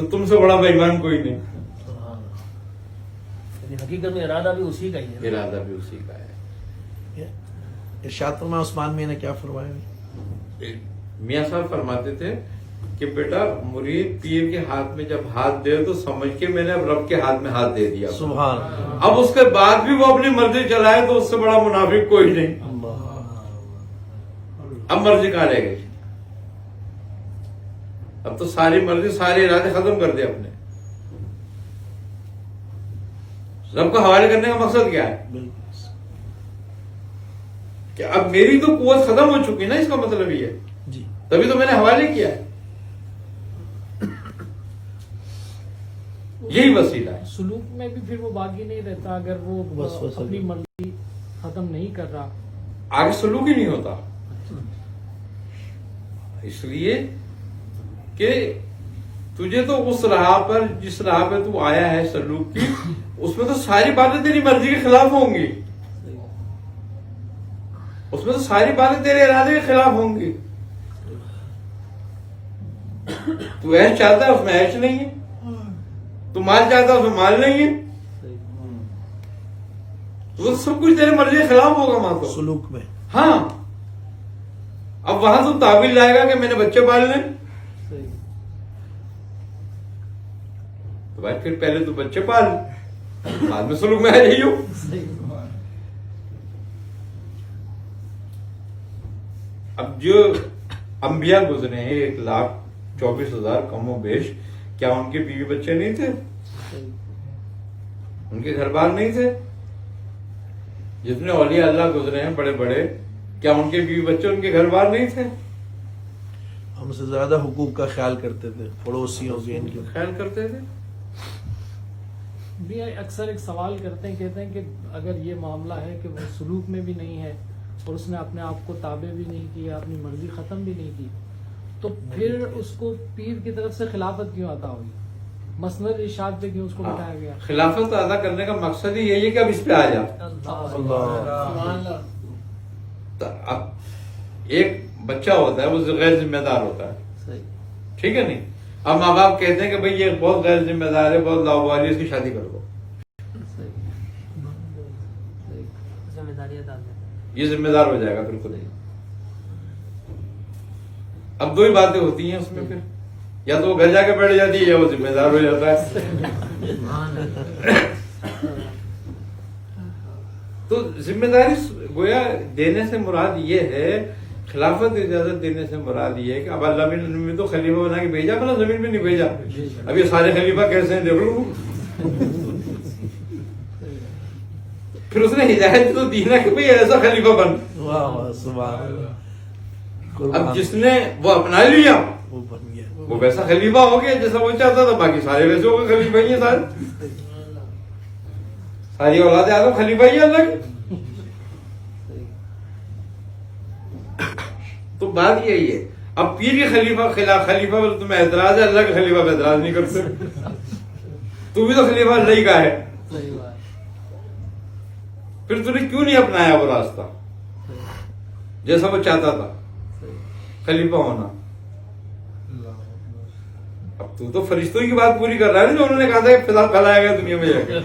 تو تم سے بڑا بےایمان کوئی نہیں. حقیقت میں ارادہ بھی اسی کا ہی ہے. ارادہ بھی اسی کا ہے. ارشاد فرمایا عثمان میاں نے کیا فرمایا؟ میاں صاحب فرماتے تھے کہ بیٹا مرید پیر کے ہاتھ میں جب ہاتھ دے تو سمجھ کے میں نے اب رب کے ہاتھ میں ہاتھ دے دیا. سبحان اللہ. اب اس کے بعد بھی وہ اپنی مرضی چلائے تو اس سے بڑا منافق کوئی نہیں. اب مرضی کہاں رہ گئی؟ اب تو ساری مرضی سارے ارادے ختم کر دے اپنے. رب کو حوالے کرنے کا مقصد کیا ہے؟ کہ اب میری تو قوت ختم ہو چکی نا، اس کا مطلب یہ ہے. جی تبھی تو میں نے حوالے کیا ہے. یہی وسیلہ ہے. سلوک میں بھی پھر وہ باقی نہیں رہتا اگر وہ اپنی مرضی ختم نہیں کر رہا، آگے سلوک ہی نہیں ہوتا. اس لیے کہ تجھے تو اس راہ پر جس راہ پہ تو آیا ہے سلوک کی، اس میں تو ساری باتیں تیری مرضی کے خلاف ہوں گی. اس میں تو ساری باتیں تیرے ارادے کے خلاف ہوں گی. تو ایش چاہتا ہے، اس میں ایش نہیں ہے. تو مال چاہتا ہے، اس میں مال نہیں ہے. تو سب کچھ تیرے مرضی کے خلاف ہوگا ماں کو سلوک میں. ہاں. اب وہاں تو تعبیر لائے گا کہ میں نے بچے پالنے، تو بھائی پھر پہلے تو بچے پال، بعد میں سلوک میں آ جائیو. اب جو انبیاء گزرے ہیں 1,24,000 کم و بیش، کیا ان کے بیوی بچے نہیں تھے؟ ان کے گھر بار نہیں تھے؟ جتنے اولیاء اللہ گزرے ہیں بڑے بڑے، کیا ان کے بیوی بچے ان کے گھر بار نہیں تھے؟ ہم سے زیادہ حقوق کا خیال کرتے تھے، پڑوسیوں کے، ان کے خیال کرتے تھے. بھی اکثر ایک سوال کرتے ہیں، کہتے ہیں کہ اگر یہ معاملہ ہے کہ وہ سلوک میں بھی نہیں ہے اور اس نے اپنے آپ کو تابع بھی نہیں کیا، اپنی مرضی ختم بھی نہیں کی، تو پھر اس کو پیر کی طرف سے خلافت کیوں عطا ہوئی؟ مسند ارشاد پہ کیوں اس کو بتایا گیا؟ خلافت ادا کرنے کا مقصد ہی یہی ہے کہ اب اس پہ آ جا. اب ایک بچہ ہوتا ہے وہ غیر ذمہ دار ہوتا ہے، ٹھیک ہے نہیں؟ اب ماں باپ کہتے ہیں کہ بھئی یہ بہت غیر ذمہ دار ہے، بہت لاوالی، اس کی شادی کر دو. یہ ذمہ دار ہو جائے گا بالکل. اب دو ہی باتیں ہوتی ہیں اس میں، پھر یا تو وہ گھر جا کے بیٹھ جاتی ہے یا وہ ذمہ دار ہو جاتا ہے. تو ذمہ داری گویا دینے سے مراد یہ ہے، خلافت اجازت دینے سے مراد یہ ہے کہ اب اللہ نے تو خلیفہ بنا کے بھیجا، بنا زمین میں نہیں بھیجا. اب یہ سارے خلیفہ کیسے ہیں دیکھ لو. پھر اس نے ہدایت تو دی نا کہ بھئی ایسا خلیفہ بن. سبحان اللہ. اب جس نے وہ اپنا لیا وہ بن گیا، وہ ویسا خلیفہ ہو گیا جیسا وہ چاہتا تھا. باقی سارے ویسے ہو گئے خلیفہ ہی ہیں سارے، ساری اولاد آدم خلیفہ ہی ہے اللہ کی. تو بات یہی ہے. اب پیر کے خلیفہ خلاف خلیفہ پر تمہیں اعتراض ہے، اللہ کے خلیفہ پہ اعتراض نہیں کرتے. تو بھی تو خلیفہ اللہ ہی کا ہے. پھر تو نے کیوں نہیں اپنایا وہ راستہ جیسا وہ چاہتا تھا خلیفہ ہونا؟ اب تو فرشتوں کی بات پوری کر رہا ہے نا، جو انہوں نے کہا تھا کہ فضا پھیلایا گیا دنیا میں جا کے.